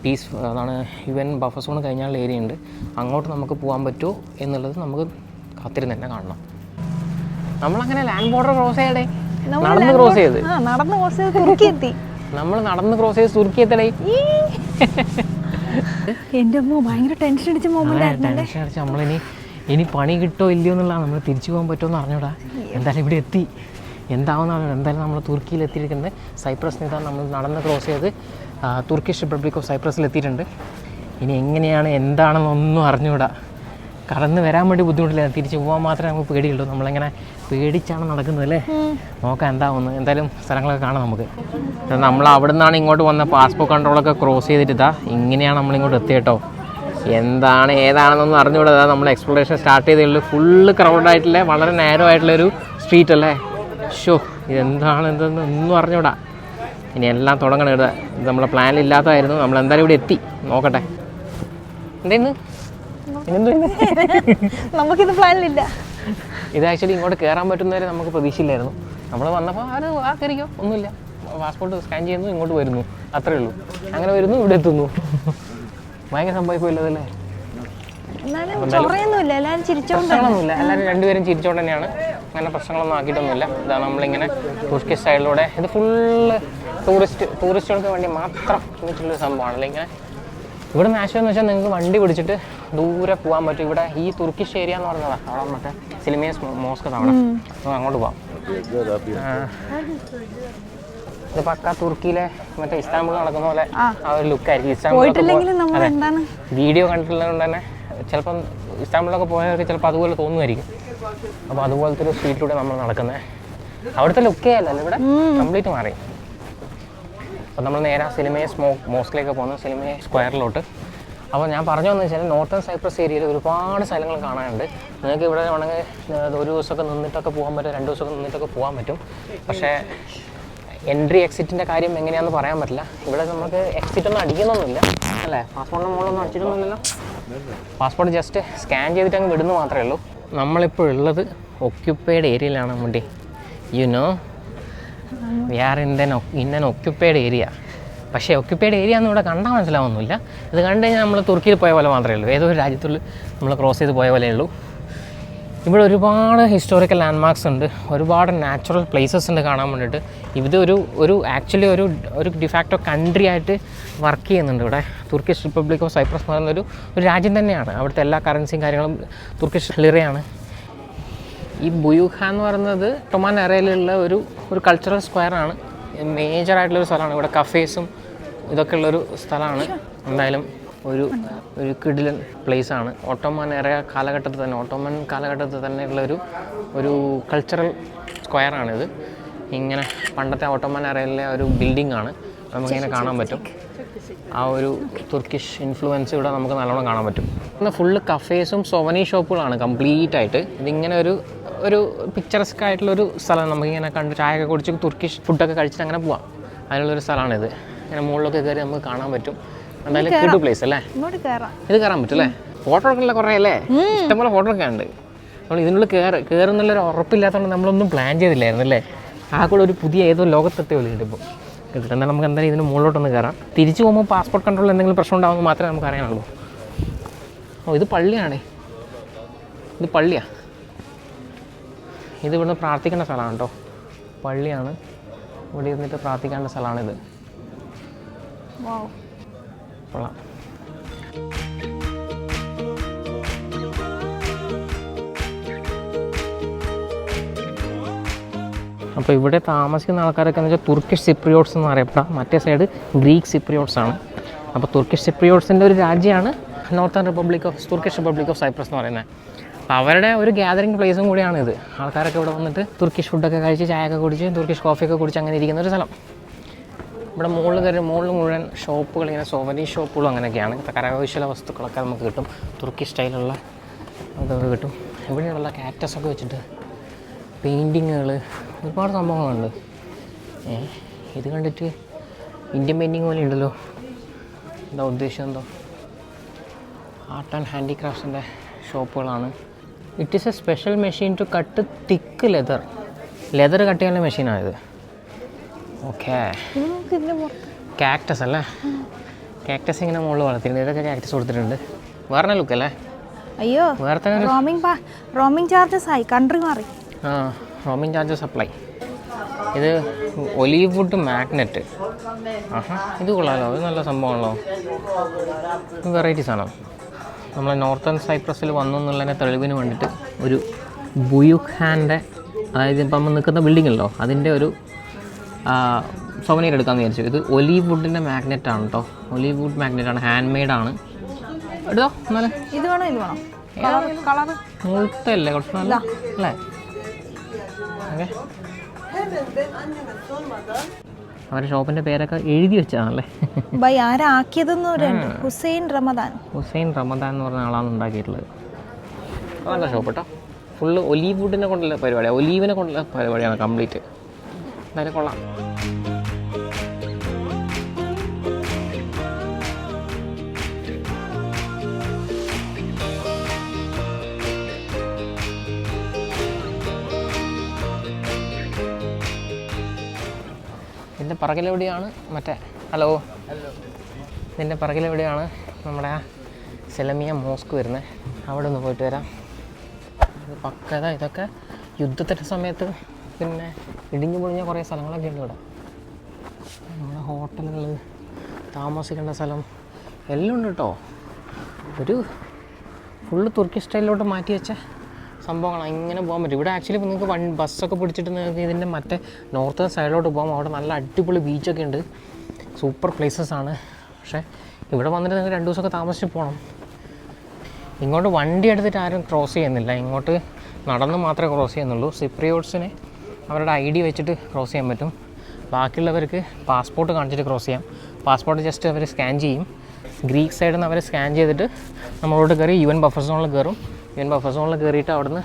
പീസ് അതാണ് UN ബഫർ സോൺ കഴിഞ്ഞാലുള്ള ഏരിയ ഉണ്ട്. അങ്ങോട്ട് നമുക്ക് പോകാൻ പറ്റുമോ എന്നുള്ളത് നമുക്ക് കാത്തിരുന്ന് തന്നെ കാണണം. നമ്മളങ്ങനെ ലാൻഡ് ബോർഡർ ക്രോസ് ചെയ്യടേ, നടന്ന് ക്രോസ് ചെയ്ത് തുർക്കി എത്തി. നമ്മൾ നടന്ന് ക്രോസ് ചെയ്ത് തുർക്കി എത്തടേ. എൻ്റെ അമ്മ ഭയങ്കര ടെൻഷൻ അടിച്ച മൊമെന്റ് ആയിരുന്നു. ടെൻഷൻ അടിച്ച് നമ്മളിനി പണി കിട്ടോ ഇല്ലയോ എന്നുള്ള, നമ്മൾ തിരിച്ചു പോകാൻ പറ്റുമെന്ന് അറിഞ്ഞൂടാ. എന്തായാലും ഇവിടെ എത്തി, എന്താവുന്നതാണ്. എന്തായാലും നമ്മൾ തുർക്കിയിൽ എത്തിയിരിക്കുന്നത്. സൈപ്രസ് നിന്നാണ് നമ്മൾ നടന്ന് ക്രോസ് ചെയ്ത് തുർക്കിഷ് റിപ്പബ്ലിക് ഓഫ് സൈപ്രസിൽ എത്തിയിട്ടുണ്ട്. ഇനി എങ്ങനെയാണ് എന്താണെന്നൊന്നും അറിഞ്ഞൂടാ. കടന്ന് വരാൻ വേണ്ടി ബുദ്ധിമുട്ടില്ല, തിരിച്ച് പോകാൻ മാത്രമേ നമുക്ക് പേടിയുള്ളൂ. നമ്മളെങ്ങനെ പേടിച്ചാണ് നടക്കുന്നത് അല്ലേ. നോക്കാം എന്താവുന്നു. എന്തായാലും സ്ഥലങ്ങളൊക്കെ കാണാം നമുക്ക്. നമ്മൾ അവിടെ നിന്നാണ് ഇങ്ങോട്ട് വന്ന പാസ്പോർട്ട് കൺട്രോളൊക്കെ ക്രോസ് ചെയ്തിട്ട് ഇങ്ങനെയാണ് നമ്മളിങ്ങോട്ട് എത്തിയിട്ടോ. എന്താണ് ഏതാണെന്നൊന്നും അറിഞ്ഞുകൂടാ. നമ്മൾ എക്സ്പ്ലോറേഷൻ സ്റ്റാർട്ട് ചെയ്തേ ഫുള്ള് ക്രൗഡായിട്ടുള്ള വളരെ നാരോ ആയിട്ടുള്ളൊരു സ്ട്രീറ്റ് അല്ലേ. ഷോ, ഇതെന്താണ് എന്തെന്ന് ഒന്നും അറിഞ്ഞൂടാ. ഇനി എല്ലാം തുടങ്ങണം. ഇത് നമ്മളെ പ്ലാനിലില്ലാത്തതായിരുന്നു. നമ്മൾ എന്തായാലും ഇവിടെ എത്തി. നോക്കട്ടെ എന്തേന്ന് നമുക്കിത് പ്ലാനിലില്ല. ഇത് ആക്ച്വലി ഇങ്ങോട്ട് കയറാൻ പറ്റുന്നവരെ നമുക്ക് പ്രതീക്ഷയില്ലായിരുന്നു. നമ്മൾ വന്നപ്പോൾ കയറിക്കോ, ഒന്നുമില്ല, പാസ്പോർട്ട് സ്കാൻ ചെയ്യുന്നു, ഇങ്ങോട്ട് വരുന്നു, അത്രേ ഉള്ളൂ. അങ്ങനെ വരുന്നു, ഇവിടെ എത്തുന്നു. ഭയങ്കര സംഭവിക്കില്ലതല്ലേ. പ്രശ്നങ്ങളൊന്നുമില്ല, എല്ലാവരും രണ്ടുപേരും ചിരിച്ചോണ്ട് തന്നെയാണ്. അങ്ങനെ പ്രശ്നങ്ങളൊന്നും ആക്കിയിട്ടൊന്നുമില്ല. ഇതാണ് നമ്മളിങ്ങനെ തുർക്കിഷ് സൈഡിലൂടെ, ഇത് ഫുള്ള് ടൂറിസ്റ്റുകൾക്ക് വേണ്ടി മാത്രം വെച്ചിട്ടുള്ളൊരു സംഭവമാണല്ലോ. ഇങ്ങനെ ഇവിടെ നാശം എന്ന് വെച്ചാൽ നിങ്ങൾക്ക് വണ്ടി പിടിച്ചിട്ട് ദൂരെ പോകാൻ പറ്റും. ഇവിടെ ഈ തുർക്കിഷ് ഏരിയ എന്ന് പറഞ്ഞതാണ്, അവിടെ മറ്റേ സിലിമേസ് മോസ്ക് അവിടെ, അങ്ങോട്ട് പോകാം. ഇത് പക്ക തുർക്കിയിലെ മറ്റേ ഇസ്താംബുൾ നടക്കുന്ന പോലെ ആ ഒരു ലുക്കായിരിക്കും. ഇസ്താംബുൾ വീഡിയോ കണ്ടിട്ടുള്ളത് കൊണ്ട് തന്നെ ചിലപ്പം ഇസ്താംബുളിലൊക്കെ പോയവർക്ക് ചിലപ്പോൾ അതുപോലെ തോന്നുമായിരിക്കും. അപ്പോൾ അതുപോലത്തെ ഒരു സ്ട്രീറ്റിലൂടെ നമ്മൾ നടക്കുന്നത്. അവിടുത്തെ ലുക്കേ അല്ലല്ലോ, ഇവിടെ കംപ്ലീറ്റ് മാറി. അപ്പോൾ നമ്മൾ നേരെ സിലിമേസ് മോസ്കിലേക്ക് പോകുന്നു, സിലിമേ സ്ക്വയറിലോട്ട്. അപ്പോൾ ഞാൻ പറഞ്ഞു വന്നു വെച്ചാൽ നോർത്തേൺ സൈപ്രസ് ഏരിയയിൽ ഒരുപാട് സ്ഥലങ്ങൾ കാണാനുണ്ട്. നിങ്ങൾക്ക് ഇവിടെ വേണമെങ്കിൽ ഒരു ദിവസമൊക്കെ നിന്നിട്ടൊക്കെ പോകാൻ പറ്റും, 2 ദിവസമൊക്കെ നിന്നിട്ടൊക്കെ പോകാൻ പറ്റും. പക്ഷേ എൻട്രി എക്സിറ്റിൻ്റെ കാര്യം എങ്ങനെയാണെന്ന് പറയാൻ പറ്റില്ല. ഇവിടെ നമുക്ക് എക്സിറ്റൊന്നും അടിക്കുന്നൊന്നുമില്ല അല്ലേ, പാസ്പോർട്ടിൻ്റെ മുകളിലൊന്നും അടിച്ചിട്ടൊന്നുമില്ലല്ലോ. പാസ്പോർട്ട് ജസ്റ്റ് സ്കാൻ ചെയ്തിട്ട് അങ്ങ് വിടുന്നു മാത്രമേ ഉള്ളൂ. നമ്മളിപ്പോൾ ഉള്ളത് ഒക്യുപ്പൈഡ് ഏരിയയിലാണ് മുണ്ടി. You know we are in an occupied area. പക്ഷേ ഒക്യുപ്പൈഡ് ഏരിയ ഒന്നും ഇവിടെ കണ്ടാൽ മനസ്സിലാവുന്നില്ല. ഇത് കണ്ടു കഴിഞ്ഞാൽ നമ്മൾ തുർക്കിയിൽ പോയ പോലെ മാത്രമേ ഉള്ളൂ, ഏതോ ഒരു രാജ്യത്തുള്ള നമ്മൾ ക്രോസ് ചെയ്ത് പോയ പോലെ ഉള്ളൂ. ഇവിടെ ഒരുപാട് ഹിസ്റ്റോറിക്കൽ ലാൻഡ്മാർക്സ് ഉണ്ട്, ഒരുപാട് നാച്ചുറൽ പ്ലേസസ് ഉണ്ട് കാണാൻ വേണ്ടിയിട്ട്. ഇത് ആക്ച്വലി ഒരു ഡിഫാക്റ്റോ കൺട്രി ആയിട്ട് വർക്ക് ചെയ്യുന്നുണ്ട് ഇവിടെ. തുർക്കിഷ് റിപ്പബ്ലിക് ഓഫ് സൈപ്രസ് എന്ന് പറയുന്ന ഒരു രാജ്യം തന്നെയാണ്. അവിടുത്തെ എല്ലാ കറൻസിയും കാര്യങ്ങളും തുർക്കിഷ് ലിറയാണ്. ഈ ബുയൂഖ എന്ന് പറയുന്നത് ഒട്ടോമൻ എറയിലുള്ള ഒരു കൾച്ചറൽ സ്ക്വയറാണ്. മേജറായിട്ടുള്ളൊരു സ്ഥലമാണ്. ഇവിടെ കഫേസും ഇതൊക്കെ ഉള്ളൊരു സ്ഥലമാണ്. എന്തായാലും ഒരു കിഡിലൻ പ്ലേസാണ്. ഓട്ടോമൻ കാലഘട്ടത്തിൽ തന്നെ ഉള്ളൊരു കൾച്ചറൽ സ്ക്വയറാണിത്. ഇങ്ങനെ പണ്ടത്തെ ഓട്ടോമൻ എറയിലെ ഒരു ബിൽഡിംഗ് ആണ്, നമുക്കിങ്ങനെ കാണാൻ പറ്റും. ആ ഒരു തുർക്കിഷ് ഇൻഫ്ലുവൻസ് ഇവിടെ നമുക്ക് നല്ലോണം കാണാൻ പറ്റും. പിന്നെ ഫുള്ള് കഫേസും സൊവനീ ഷോപ്പുകളാണ് കംപ്ലീറ്റ് ആയിട്ട്. ഇതിങ്ങനെ ഒരു പിക്ചറസ്ക് ആയിട്ടുള്ളൊരു സ്ഥലം. നമുക്കിങ്ങനെ കണ്ട് ചായയൊക്കെ കുടിച്ച് തുർക്കിഷ് ഫുഡൊക്കെ കഴിച്ചിട്ട് അങ്ങനെ പോവാം. അതിനുള്ളൊരു സ്ഥലമാണിത്. ഇങ്ങനെ മുകളിലൊക്കെ കയറി നമുക്ക് കാണാൻ പറ്റും. എന്തായാലും കിടു പ്ലേസ് അല്ലേ, ഇത് കയറാൻ പറ്റും അല്ലേ. ഫോട്ടോ എടുക്കണ കുറേ അല്ലേ, ഇഷ്ടംപോലെ ഫോട്ടോ ഒക്കെ ഉണ്ട്. നമ്മൾ ഇതിനുള്ളിൽ കയറുന്നുള്ളൊരു ഉറപ്പില്ലാത്തതുകൊണ്ട് നമ്മളൊന്നും പ്ലാൻ ചെയ്തില്ലായിരുന്നു അല്ലേ. ആ കൂടെ ഒരു പുതിയ ഏതോ ലോകത്തെത്തിയ പോലെ ഉണ്ട് ഇപ്പോൾ. എന്നാൽ നമുക്ക് എന്തായാലും ഇതിന് മുകളിലോട്ടൊന്ന് കയറാം. തിരിച്ചു പോകുമ്പോൾ പാസ്പോർട്ട് കൺട്രോളിൽ എന്തെങ്കിലും പ്രശ്നം ഉണ്ടാകുമെന്ന് മാത്രമേ നമുക്ക് അറിയാനുള്ളൂ. ഇത് പള്ളിയാണേ, ഇത് പള്ളിയാണ്. ഇത് ഇവിടുന്ന് പ്രാർത്ഥിക്കേണ്ട സ്ഥലമാണ് കേട്ടോ, പള്ളിയാണ്. ഇവിടെ ഇരുന്നിട്ട് പ്രാർത്ഥിക്കേണ്ട സ്ഥലമാണിത്. കൊള്ളാം. അപ്പോൾ ഇവിടെ താമസിക്കുന്ന ആൾക്കാരൊക്കെ എന്ന് വെച്ചാൽ തുർക്കിഷ് സിപ്രിയോട്സ് എന്ന് അറിയപ്പെടാം. മറ്റേ സൈഡ് ഗ്രീക്ക് സിപ്രിയോട്സ് ആണ്. അപ്പോൾ തുർക്കിഷ് സിപ്രിയോട്സിൻ്റെ ഒരു രാജ്യമാണ് തുർക്കിഷ് റിപ്പബ്ലിക് ഓഫ് സൈപ്രസ് എന്ന് പറയുന്നത്. അപ്പോൾ അവരുടെ ഒരു ഗ്യാതറിംഗ് പ്ലേസും കൂടിയാണ് ഇത്. ആൾക്കാരൊക്കെ ഇവിടെ വന്നിട്ട് തുർക്കിഷ് ഫുഡൊക്കെ കഴിച്ച് ചായയൊക്കെ കുടിച്ച് തുർക്കിഷ് കോഫിയൊക്കെ കുടിച്ച് അങ്ങനെ ഇരിക്കുന്ന ഒരു സ്ഥലം. ഇവിടെ മുകളിൽ മുഴുവൻ ഷോപ്പുകൾ, ഇങ്ങനെ സോവനീ ഷോപ്പുകളും അങ്ങനെയൊക്കെയാണ്. കരകൗശല വസ്തുക്കളൊക്കെ നമുക്ക് കിട്ടും, തുർക്കിഷ് സ്റ്റൈലുള്ള അതൊക്കെ കിട്ടും. ഇവിടെയുള്ള കാക്ടസൊക്കെ വെച്ചിട്ട് പെയിൻറ്റിങ്ങുകൾ, ഒരുപാട് സംഭവങ്ങളുണ്ട്. ഇത് കണ്ടിട്ട് ഇന്ത്യൻ പെയിൻറ്റിങ് പോലെ ഉണ്ടല്ലോ. എന്താ ഉദ്ദേശം, എന്തോ ആർട്ട് ആൻഡ് ഹാൻഡിക്രാഫ്റ്റ്സിൻ്റെ ഷോപ്പുകളാണ്. It is a special machine to cut thick leather cut ചെയ്യാനുള്ള മെഷീനാണിത്. ഓക്കെ, കാക്ടസ് അല്ലേ, കാക്ടസ് ഇങ്ങനെ മുകളിൽ വളർത്തിയിട്ടുണ്ട്. ഇതൊക്കെ കാക്ടസ് കൊടുത്തിട്ടുണ്ട്. വേറെ ലുക്ക് അല്ലേ. അയ്യോ, വേറെ റോമിംഗ് ചാർജസ് ആയി, കൺട്രി മാറി. Roaming charges apply. ഇത് ഒലീവ് വുഡ് മാഗ്നറ്റ്. ഇത് കൊള്ളാമല്ലോ, ഇത് നല്ല സംഭവമാണല്ലോ. വെറൈറ്റീസ് ആണോ. നമ്മൾ നോർത്തേൺ സൈപ്രസിൽ വന്നു എന്നുള്ളതിനെ തെളിവിന് വേണ്ടിയിട്ട് ഒരു ബുയൂഖാൻ്റെ, അതായത് ഇപ്പം നമ്മൾ നിൽക്കുന്ന ബിൽഡിംഗ് ഉണ്ടല്ലോ, അതിൻ്റെ ഒരു സൊവനീർ എടുക്കാമെന്ന് വിചാരിച്ചു. ഇത് ഒലീവ് വുഡിൻ്റെ മാഗ്നറ്റാണ് കേട്ടോ, ഒലീവ് വുഡ് മാഗ്നറ്റാണ്, ഹാൻഡ് മെയ്ഡാണ്. എടുത്തോ എന്നാലും. ഇത് വേണോ ഇത് വേണോ, കളർ മുഴുത്തല്ലേ കുറച്ച് നല്ല അല്ലേ. ഓക്കെ, അവരുടെ ഷോപ്പിൻ്റെ പേരൊക്കെ എഴുതി വെച്ചതാണല്ലേ. ഹുസൈൻ റമദാൻ എന്ന് പറഞ്ഞ ആളാണ് ഉണ്ടാക്കിയിട്ടുള്ളത്. നല്ല ഷോപ്പ് കേട്ടോ. ഫുള്ള് ഒലീവ് വുഡിനെ കൊണ്ടുള്ള പരിപാടിയാണ്, ഒലീവിനെ കൊണ്ടുള്ള പരിപാടിയാണ് കംപ്ലീറ്റ്. എന്തായാലും കൊള്ളാം. ഇതിൻ്റെ ഇതിൻ്റെ പിറകിലെവിടെയാണ് മറ്റേ ഇതിൻ്റെ പിറകിലെവിടെയാണ് നമ്മുടെ ആ സെലമിയ മോസ്ക് വരുന്നത്. അവിടെ ഒന്ന് പോയിട്ട് വരാം. ഇത് പക്കത ഇതൊക്കെ യുദ്ധത്തിൻ്റെ സമയത്ത് പിന്നെ ഇടിഞ്ഞു പൊളിഞ്ഞ കുറേ സ്ഥലങ്ങളൊക്കെ ഉണ്ട് ഇവിടെ. നമ്മുടെ ഹോട്ടലുകൾ, താമസിക്കേണ്ട സ്ഥലം എല്ലാം ഉണ്ട് കേട്ടോ. ഒരു ഫുള്ള് തുർക്കിഷ് സ്റ്റൈലിലോട്ട് മാറ്റി വെച്ച സംഭവങ്ങളാണ്. ഇങ്ങനെ പോകാൻ പറ്റും. ഇവിടെ ആക്ച്വലി ഇപ്പോൾ നിങ്ങൾക്ക് ബസ്സൊക്കെ പിടിച്ചിട്ട് നിങ്ങൾക്ക് ഇതിൻ്റെ മറ്റേ നോർത്ത് സൈഡിലോട്ട് പോകാം. അവിടെ നല്ല അടിപൊളി ബീച്ചൊക്കെ ഉണ്ട്, സൂപ്പർ പ്ലേസസ് ആണ്. പക്ഷേ ഇവിടെ വന്നിട്ട് നിങ്ങൾക്ക് 2 ദിവസമൊക്കെ താമസിച്ച് പോകണം. ഇങ്ങോട്ട് വണ്ടി എടുത്തിട്ട് ആരും ക്രോസ് ചെയ്യുന്നില്ല, ഇങ്ങോട്ട് നടന്ന് മാത്രമേ ക്രോസ് ചെയ്യുന്നുള്ളൂ. സിപ്രിയോട്സിന് അവരുടെ ID വെച്ചിട്ട് ക്രോസ് ചെയ്യാൻ പറ്റും. ബാക്കിയുള്ളവർക്ക് പാസ്പോർട്ട് കാണിച്ചിട്ട് ക്രോസ് ചെയ്യാം. പാസ്പോർട്ട് ജസ്റ്റ് അവർ സ്കാൻ ചെയ്യും. ഗ്രീക്ക് സൈഡിൽ നിന്ന് അവർ സ്കാൻ ചെയ്തിട്ട് നമ്മളോട് കയറി UN ബഫർ സോണിൽ കയറും. UN ബഫർ സോണിൽ കയറിയിട്ട് അവിടുന്ന്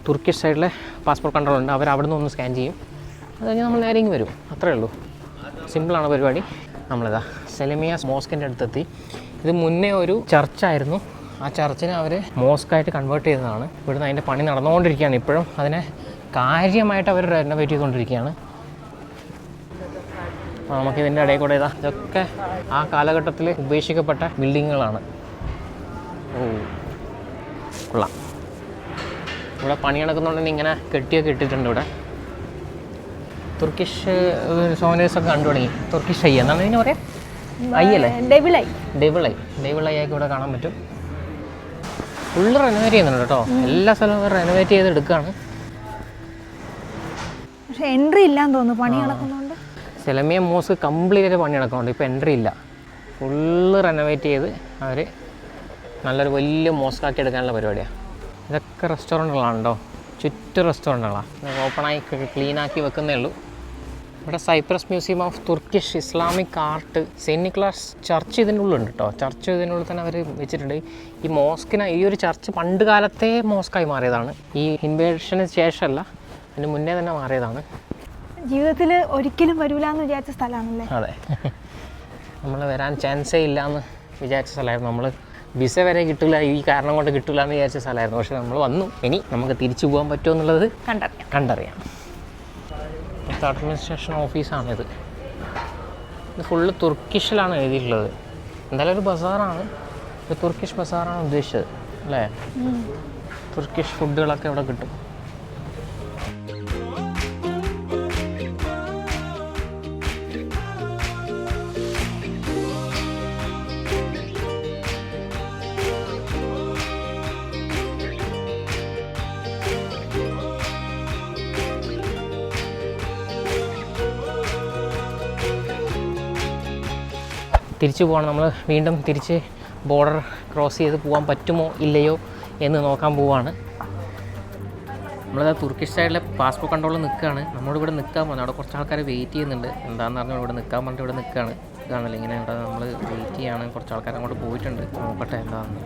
തുർക്കിഷ് സൈഡിലെ പാസ്പോർട്ട് കൺട്രോൾ ഉണ്ട്, അവർ അവിടെ നിന്ന് ഒന്ന് സ്കാൻ ചെയ്യും. അത് കഴിഞ്ഞ് നമ്മൾ നേരെ വരും. അത്രയേ ഉള്ളൂ, സിമ്പിളാണ് പരിപാടി. നമ്മളിതാ സെലമിയ മോസ്കിൻ്റെ അടുത്തെത്തി. ഇത് മുന്നേ ഒരു ചർച്ചായിരുന്നു. ആ ചർച്ചിനെ അവർ മോസ്കായിട്ട് കൺവേർട്ട് ചെയ്തതാണ്. ഇവിടുന്ന് അതിൻ്റെ പണി നടന്നുകൊണ്ടിരിക്കുകയാണ്. ഇപ്പോഴും അതിനെ കാര്യമായിട്ട് അവർ റെനോവേറ്റ് ചെയ്തുകൊണ്ടിരിക്കുകയാണ്. നമുക്കിതിൻ്റെ ഇടയിൽ കൂടെ ഇതൊക്കെ ആ കാലഘട്ടത്തിൽ ഉപേക്ഷിക്കപ്പെട്ട ബിൽഡിങ്ങുകളാണ്. കൊള്ളാം. ഇവിടെ പണി നടക്കുന്നുണ്ടെങ്കിൽ ഇങ്ങനെ കെട്ടിയൊക്കെ ഇട്ടിട്ടുണ്ട്. ഇവിടെ തുർക്കിഷ് സോനേഴ്സൊക്കെ കണ്ടു തുടങ്ങി. തുർക്കിഷ് ഐ എന്നാണ് ഇതിന് പറയാം, ഐ അല്ലേ, ഡെവിൾ ഐ ഒക്കെ ഇവിടെ കാണാൻ പറ്റും. ഫുള്ള് റെനോവേറ്റ് ചെയ്യുന്നുണ്ട് കേട്ടോ. എല്ലാ സ്ഥലവും റെനോവേറ്റ് ചെയ്ത് എടുക്കുകയാണ്. പക്ഷേ എൻട്രി ഇല്ലാന്ന് തോന്നുന്നു, പണി നടക്കുന്നുണ്ട്. സെലമിയ മോസ്ക് കംപ്ലീറ്റ് പണി നടക്കുന്നുണ്ട്. ഇപ്പോൾ എൻട്രി ഇല്ല, ഫുള്ള് റെനോവേറ്റ് ചെയ്ത് അവർ നല്ലൊരു വലിയ മോസ്കാക്കി എടുക്കാനുള്ള പരിപാടിയാണ്. ഇതൊക്കെ റെസ്റ്റോറൻറ്റുകളാണ് കേട്ടോ, ചുറ്റും റെസ്റ്റോറൻറ്റുകളാണ്. ഓപ്പണായി ക്ലീനാക്കി വെക്കുന്നേ ഉള്ളൂ. ഇവിടെ Cyprus Museum of Turkish Islamic Art, Saint Nicholas Church ഇതിൻ്റെ ഉള്ളിലുണ്ട് കേട്ടോ. ചർച്ച് ഇതിനുള്ളിൽ തന്നെ അവർ വെച്ചിട്ടുണ്ട്. ഈ മോസ്കിന്, ഈ ഒരു ചർച്ച് പണ്ട് കാലത്തെ മോസ്കായി മാറിയതാണ്. ഈ ഇൻവേഷന് ശേഷമല്ല, അതിന് മുന്നേ തന്നെ മാറിയതാണ്. ജീവിതത്തിൽ ഒരിക്കലും വരൂല എന്ന് വിചാരിച്ച സ്ഥലമാണല്ലേ? അതെ, നമ്മൾ വരാൻ ചാൻസേ ഇല്ല എന്ന് വിചാരിച്ച സ്ഥലമായിരുന്നു. നമ്മൾ വിസ വരെ കിട്ടില്ല, ഈ കാരണം കൊണ്ട് കിട്ടില്ല എന്ന് വിചാരിച്ച സ്ഥലമായിരുന്നു. പക്ഷേ നമ്മൾ വന്നു. ഇനി നമുക്ക് തിരിച്ചു പോകാൻ പറ്റുമോ എന്നുള്ളത് കണ്ടറിയാം. ഇവിടുത്തെ അഡ്മിനിസ്ട്രേഷൻ ഓഫീസാണിത്. ഇത് ഫുള്ള് തുർക്കിഷിലാണ് എഴുതിയിട്ടുള്ളത്. എന്തായാലും ഒരു ബസാറാണ്, ഒരു തുർക്കിഷ് ബസാറാണ് ഉദ്ദേശിച്ചത് അല്ലേ? തുർക്കിഷ് ഫുഡുകളൊക്കെ ഇവിടെ കിട്ടും. തിരിച്ചു പോകണം. നമ്മൾ വീണ്ടും തിരിച്ച് ബോർഡർ ക്രോസ് ചെയ്ത് പോകാൻ പറ്റുമോ ഇല്ലയോ എന്ന് നോക്കാൻ പോവാണ്. നമ്മളിത് തുർക്കിഷ് സൈഡിലെ പാസ്പോർട്ട് കൺട്രോളിൽ നിൽക്കുകയാണ്. നമ്മളിവിടെ നിൽക്കാൻ പോകുന്നത്. അവിടെ കുറച്ച് ആൾക്കാർ വെയിറ്റ് ചെയ്യുന്നുണ്ട്. എന്താണെന്ന് പറഞ്ഞാൽ ഇവിടെ നിൽക്കാൻ പറഞ്ഞിട്ട് ഇവിടെ നിൽക്കുകയാണ്. ഇതാണല്ലോ ഇങ്ങനെ ഇവിടെ നമ്മൾ വെയിറ്റ് ചെയ്യാണ്. കുറച്ച് ആൾക്കാർ അങ്ങോട്ട് പോയിട്ടുണ്ട്. നോക്കട്ടെ എന്താണെന്ന്.